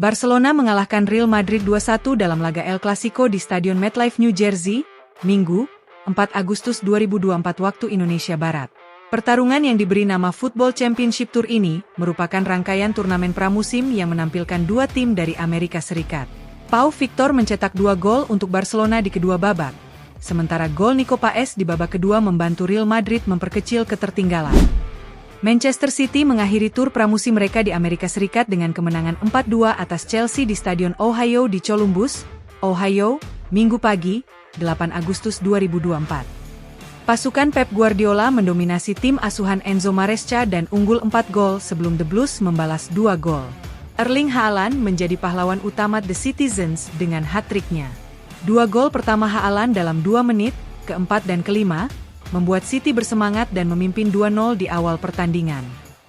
Barcelona mengalahkan Real Madrid 2-1 dalam laga El Clasico di Stadion MetLife New Jersey, Minggu, 4 Agustus 2024 waktu Indonesia Barat. Pertarungan yang diberi nama Football Championship Tour ini merupakan rangkaian turnamen pramusim yang menampilkan dua tim dari Amerika Serikat. Pau Victor mencetak 2 gol untuk Barcelona di kedua babak, sementara gol Nico Paez di babak kedua membantu Real Madrid memperkecil ketertinggalan. Manchester City mengakhiri tur pramusim mereka di Amerika Serikat dengan kemenangan 4-2 atas Chelsea di Stadion Ohio di Columbus, Ohio, Minggu pagi, 8 Agustus 2024. Pasukan Pep Guardiola mendominasi tim asuhan Enzo Maresca dan unggul 4 gol sebelum The Blues membalas 2 gol. Erling Haaland menjadi pahlawan utama The Citizens dengan hat-tricknya. 2 gol pertama Haaland dalam 2 menit, keempat dan kelima, membuat City bersemangat dan memimpin 2-0 di awal pertandingan.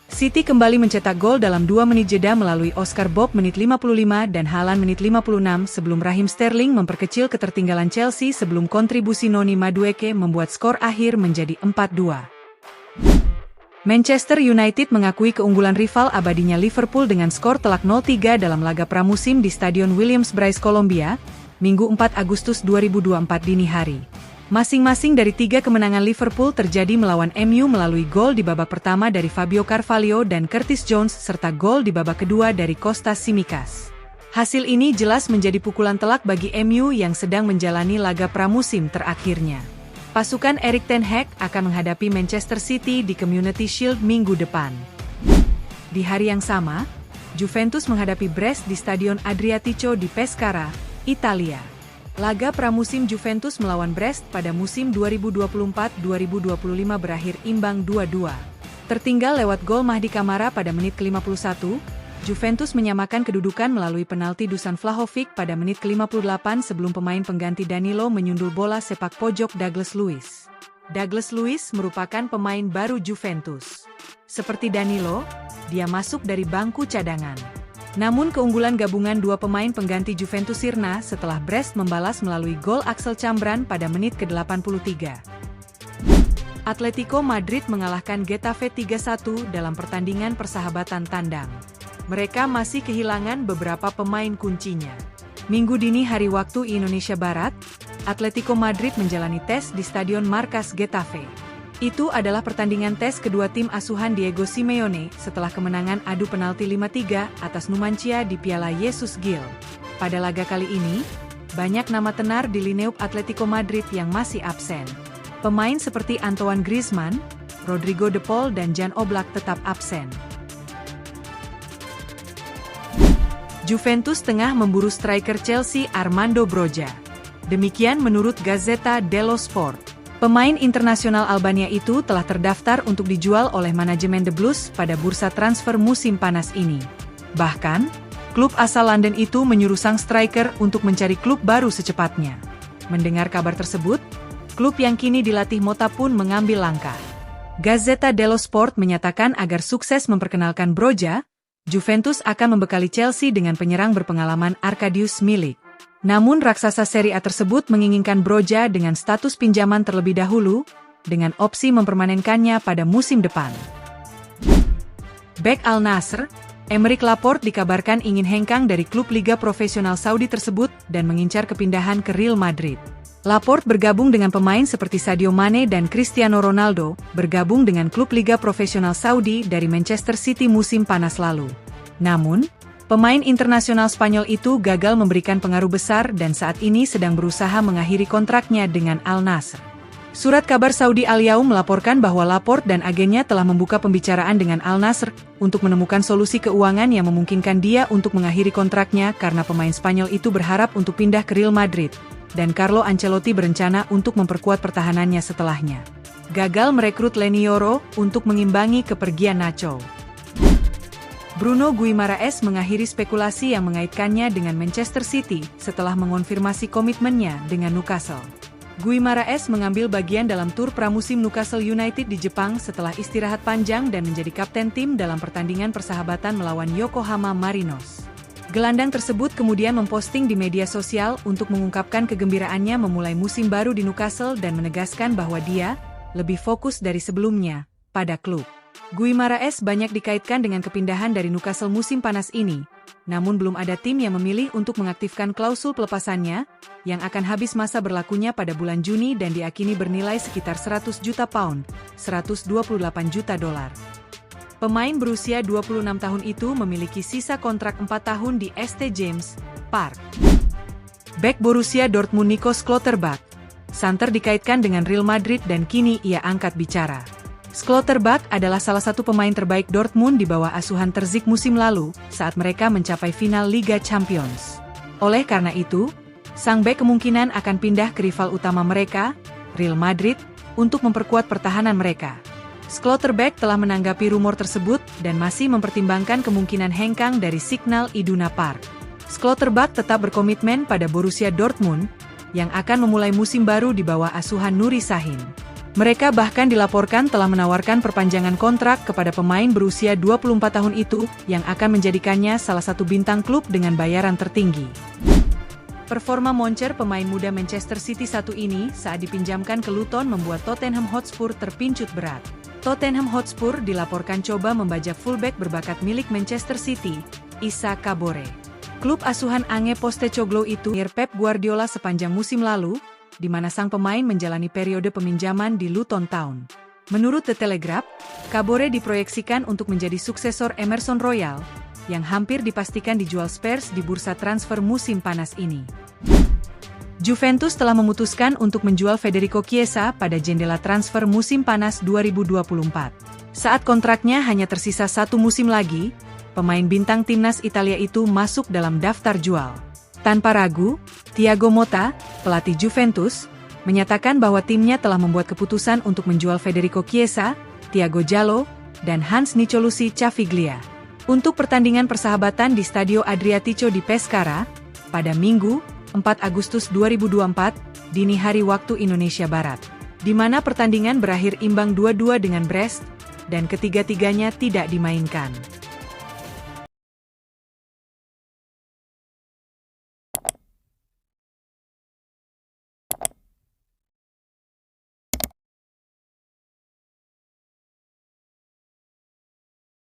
City kembali mencetak gol dalam 2 menit jeda melalui Oscar Bob menit 55 dan Haaland menit 56 sebelum Raheem Sterling memperkecil ketertinggalan Chelsea sebelum kontribusi Noni Madueke membuat skor akhir menjadi 4-2. Manchester United mengakui keunggulan rival abadinya Liverpool dengan skor telak 0-3 dalam laga pramusim di Stadion Williams-Brice, Kolombia, Minggu 4 Agustus 2024 dini hari. Masing-masing dari 3 kemenangan Liverpool terjadi melawan MU melalui gol di babak pertama dari Fabio Carvalho dan Curtis Jones serta gol di babak kedua dari Kostas Tsimikas. Hasil ini jelas menjadi pukulan telak bagi MU yang sedang menjalani laga pramusim terakhirnya. Pasukan Erik ten Hag akan menghadapi Manchester City di Community Shield minggu depan. Di hari yang sama, Juventus menghadapi Brest di Stadion Adriatico di Pescara, Italia. Laga pramusim Juventus melawan Brest pada musim 2024-2025 berakhir imbang 2-2. Tertinggal lewat gol Mahdi Kamara pada menit ke-51, Juventus menyamakan kedudukan melalui penalti Dusan Vlahovic pada menit ke-58 sebelum pemain pengganti Danilo menyundul bola sepak pojok Douglas Luiz. Douglas Luiz merupakan pemain baru Juventus. Seperti Danilo, dia masuk dari bangku cadangan. Namun keunggulan gabungan 2 pemain pengganti Juventus sirna setelah Brest membalas melalui gol Axel Tsambran pada menit ke-83. Atletico Madrid mengalahkan Getafe 3-1 dalam pertandingan persahabatan tandang. Mereka masih kehilangan beberapa pemain kuncinya. Minggu dini hari waktu Indonesia Barat, Atletico Madrid menjalani tes di Stadion Markas Getafe. Itu adalah pertandingan tes kedua tim asuhan Diego Simeone setelah kemenangan adu penalti 5-3 atas Numancia di Piala Yesus Gil. Pada laga kali ini, banyak nama tenar di lineup Atletico Madrid yang masih absen. Pemain seperti Antoine Griezmann, Rodrigo De Paul dan Jan Oblak tetap absen. Juventus tengah memburu striker Chelsea Armando Broja. Demikian menurut Gazzetta dello Sport. Pemain internasional Albania itu telah terdaftar untuk dijual oleh manajemen The Blues pada bursa transfer musim panas ini. Bahkan, klub asal London itu menyuruh sang striker untuk mencari klub baru secepatnya. Mendengar kabar tersebut, klub yang kini dilatih Mota pun mengambil langkah. Gazzetta dello Sport menyatakan agar sukses memperkenalkan Broja, Juventus akan membekali Chelsea dengan penyerang berpengalaman Arkadiusz Milik. Namun raksasa Serie A tersebut menginginkan Broja dengan status pinjaman terlebih dahulu, dengan opsi mempermanenkannya pada musim depan. Bek Al Nassr, Aymeric Laporte dikabarkan ingin hengkang dari klub Liga Profesional Saudi tersebut dan mengincar kepindahan ke Real Madrid. Laporte bergabung dengan pemain seperti Sadio Mane dan Cristiano Ronaldo, bergabung dengan klub Liga Profesional Saudi dari Manchester City musim panas lalu. Namun, pemain internasional Spanyol itu gagal memberikan pengaruh besar dan saat ini sedang berusaha mengakhiri kontraknya dengan Al Nassr. Surat kabar Saudi Al Yaum melaporkan bahwa Laporte dan agennya telah membuka pembicaraan dengan Al Nassr untuk menemukan solusi keuangan yang memungkinkan dia untuk mengakhiri kontraknya karena pemain Spanyol itu berharap untuk pindah ke Real Madrid, dan Carlo Ancelotti berencana untuk memperkuat pertahanannya setelahnya. Gagal merekrut Leny Yoro untuk mengimbangi kepergian Nacho. Bruno Guimaraes mengakhiri spekulasi yang mengaitkannya dengan Manchester City setelah mengonfirmasi komitmennya dengan Newcastle. Guimaraes mengambil bagian dalam tur pramusim Newcastle United di Jepang setelah istirahat panjang dan menjadi kapten tim dalam pertandingan persahabatan melawan Yokohama Marinos. Gelandang tersebut kemudian memposting di media sosial untuk mengungkapkan kegembiraannya memulai musim baru di Newcastle dan menegaskan bahwa dia lebih fokus dari sebelumnya pada klub. Guimaraes banyak dikaitkan dengan kepindahan dari Newcastle musim panas ini, namun belum ada tim yang memilih untuk mengaktifkan klausul pelepasannya, yang akan habis masa berlakunya pada bulan Juni dan diakini bernilai sekitar 100 juta pound, 128 juta dolar. Pemain berusia 26 tahun itu memiliki sisa kontrak 4 tahun di St. James Park. Bek Borussia Dortmund Nico Schlotterbeck, santer dikaitkan dengan Real Madrid dan kini ia angkat bicara. Schlotterbeck adalah salah satu pemain terbaik Dortmund di bawah asuhan Terzic musim lalu saat mereka mencapai final Liga Champions. Oleh karena itu, sang bek kemungkinan akan pindah ke rival utama mereka, Real Madrid, untuk memperkuat pertahanan mereka. Schlotterbeck telah menanggapi rumor tersebut dan masih mempertimbangkan kemungkinan hengkang dari Signal Iduna Park. Schlotterbeck tetap berkomitmen pada Borussia Dortmund, yang akan memulai musim baru di bawah asuhan Nuri Sahin. Mereka bahkan dilaporkan telah menawarkan perpanjangan kontrak kepada pemain berusia 24 tahun itu, yang akan menjadikannya salah satu bintang klub dengan bayaran tertinggi. Performa moncer pemain muda Manchester City satu ini saat dipinjamkan ke Luton membuat Tottenham Hotspur terpincut berat. Tottenham Hotspur dilaporkan coba membajak fullback berbakat milik Manchester City, Issa Kabore. Klub asuhan Ange Postecoglou itu Pep Guardiola sepanjang musim lalu, di mana sang pemain menjalani periode peminjaman di Luton Town. Menurut The Telegraph, Kabore diproyeksikan untuk menjadi suksesor Emerson Royal, yang hampir dipastikan dijual Spurs di bursa transfer musim panas ini. Juventus telah memutuskan untuk menjual Federico Chiesa pada jendela transfer musim panas 2024. Saat kontraknya hanya tersisa 1 musim lagi, pemain bintang timnas Italia itu masuk dalam daftar jual. Tanpa ragu, Thiago Motta, pelatih Juventus, menyatakan bahwa timnya telah membuat keputusan untuk menjual Federico Chiesa, Thiago Jallo, dan Hans Nicolosi Caviglia untuk pertandingan persahabatan di Stadio Adriatico di Pescara pada Minggu, 4 Agustus 2024, dini hari waktu Indonesia Barat, di mana pertandingan berakhir imbang 2-2 dengan Brest, dan ketiga-tiganya tidak dimainkan.